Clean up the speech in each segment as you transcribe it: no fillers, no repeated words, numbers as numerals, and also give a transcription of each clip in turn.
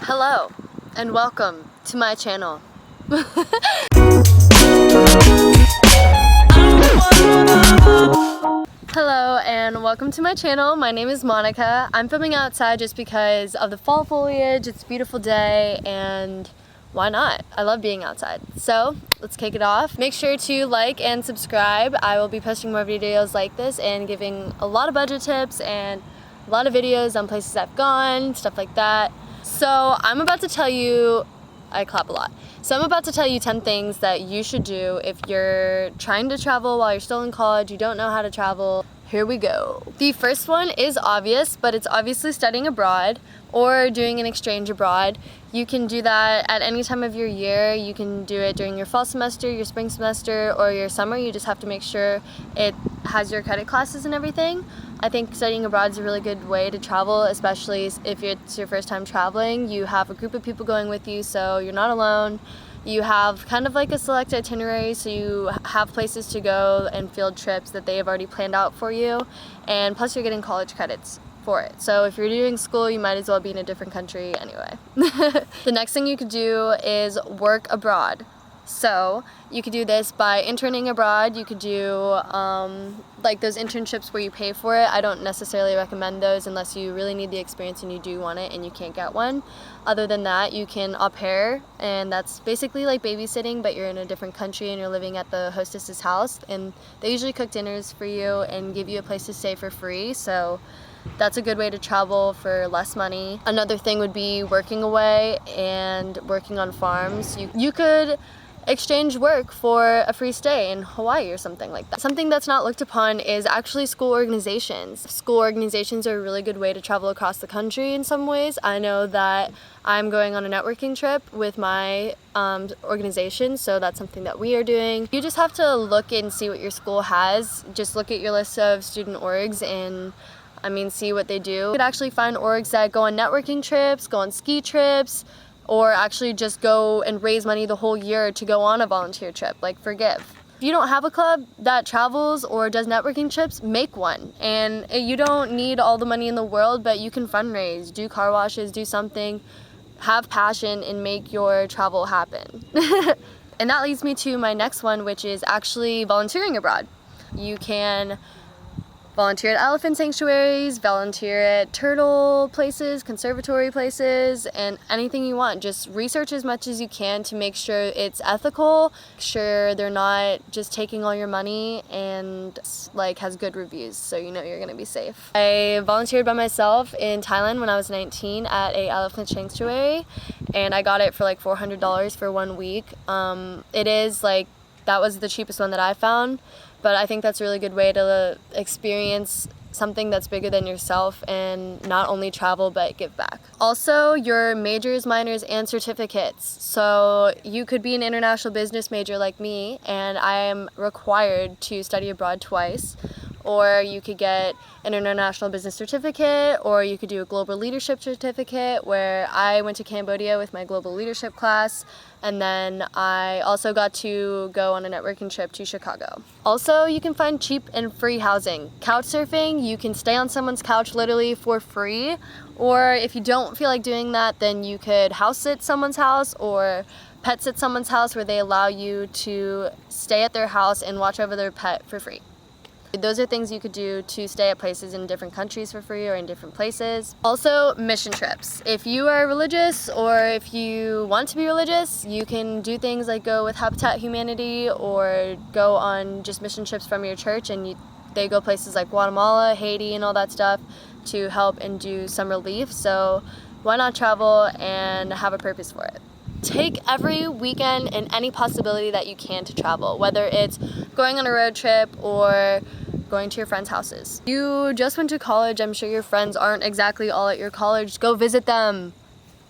Hello and welcome to my channel. Hello and welcome to my channel. My name is Monica. I'm filming outside just because of the fall foliage. It's a beautiful day and why not? I love being outside. So let's kick it off. Make sure to like and subscribe. I will be posting more videos like this and giving a lot of budget tips and a lot of videos on places I've gone, stuff like that. So I'm about to tell you, I clap a lot. So I'm about to tell you 10 things that you should do if you're trying to travel while you're still in college, you don't know how to travel. Here we go. The first one is obvious, but it's obviously studying abroad or doing an exchange abroad. You can do that at any time of your year. You can do it during your fall semester, your spring semester, or your summer. You just have to make sure it has your credit classes and everything. I think studying abroad is a really good way to travel, especially if it's your first time traveling. You have a group of people going with you, so you're not alone. You have kind of like a select itinerary, so you have places to go and field trips that they have already planned out for you, and plus you're getting college credits for it. So if you're doing school, you might as well be in a different country anyway. The next thing you could do is work abroad. So you could do this by interning abroad. You could do like those internships where you pay for it. I don't necessarily recommend those unless you really need the experience and you do want it and you can't get one. Other than that, you can au pair, and that's basically like babysitting, but you're in a different country and you're living at the hostess's house, and they usually cook dinners for you and give you a place to stay for free. So that's a good way to travel for less money. Another thing would be working away and working on farms. You could exchange work for a free stay in Hawaii or something like that. Something that's not looked upon is actually school organizations. School organizations are a really good way to travel across the country in some ways. I know that I'm going on a networking trip with my organization, so that's something that we are doing. You just have to look and see what your school has. Just look at your list of student orgs and see what they do. You could actually find orgs that go on networking trips, go on ski trips, or actually just go and raise money the whole year to go on a volunteer trip, like for Give. If you don't have a club that travels or does networking trips, make one. And you don't need all the money in the world, but you can fundraise, do car washes, do something, have passion, and make your travel happen. And that leads me to my next one, which is actually volunteering abroad. You can volunteer at elephant sanctuaries, volunteer at turtle places, conservatory places, and anything you want. Just research as much as you can to make sure it's ethical, sure they're not just taking all your money, and like has good reviews so you know you're gonna be safe. I volunteered by myself in Thailand when I was 19 at a elephant sanctuary, and I got it for like $400 for 1 week. It is like, that was the cheapest one that I found, but I think that's a really good way to experience something that's bigger than yourself and not only travel but give back. Also, your majors, minors, and certificates. So you could be an international business major like me, and I am required to study abroad twice. Or you could get an international business certificate, or you could do a global leadership certificate, where I went to Cambodia with my global leadership class, and then I also got to go on a networking trip to Chicago. Also, you can find cheap and free housing. Couch surfing, you can stay on someone's couch literally for free, or if you don't feel like doing that, then you could house sit someone's house or pet sit someone's house, where they allow you to stay at their house and watch over their pet for free. Those are things you could do to stay at places in different countries for free or in different places. Also, mission trips. If you are religious or if you want to be religious, you can do things like go with Habitat Humanity or go on just mission trips from your church, and they go places like Guatemala, Haiti, and all that stuff to help and do some relief. So why not travel and have a purpose for it? Take every weekend and any possibility that you can to travel, whether it's going on a road trip or going to your friends' houses. You just went to college, I'm sure your friends aren't exactly all at your college. Go visit them.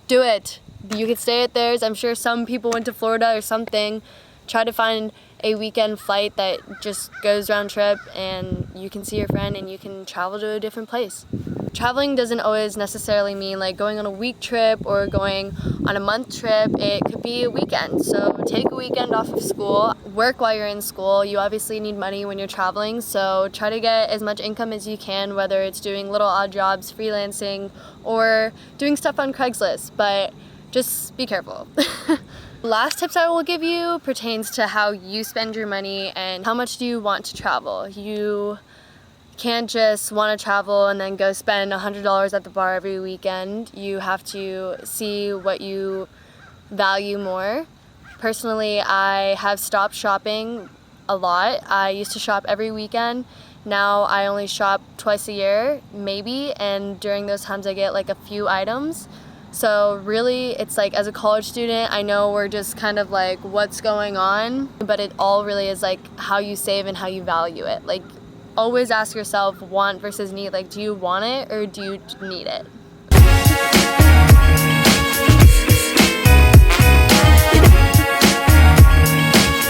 Do it. You could stay at theirs. I'm sure some people went to Florida or something. Try to find a weekend flight that just goes round trip and you can see your friend and you can travel to a different place. traveling doesn't always necessarily mean like going on a week trip or going on a month trip. It could be a weekend. So take a weekend off of school, work while you're in school. You obviously need money when you're traveling, so try to get as much income as you can, whether it's doing little odd jobs, freelancing, or doing stuff on Craigslist, but just be careful. Last tips I will give you pertains to how you spend your money and how much do you want to travel. You can't just want to travel and then go spend $100 at the bar every weekend. You have to see what you value more. Personally, I have stopped shopping a lot. I used to shop every weekend. Now I only shop twice a year, maybe, and during those times I get like a few items. So really, it's like as a college student, I know we're just kind of like what's going on, but it all really is like how you save and how you value it. Like always ask yourself want versus need. Like, do you want it or do you need it?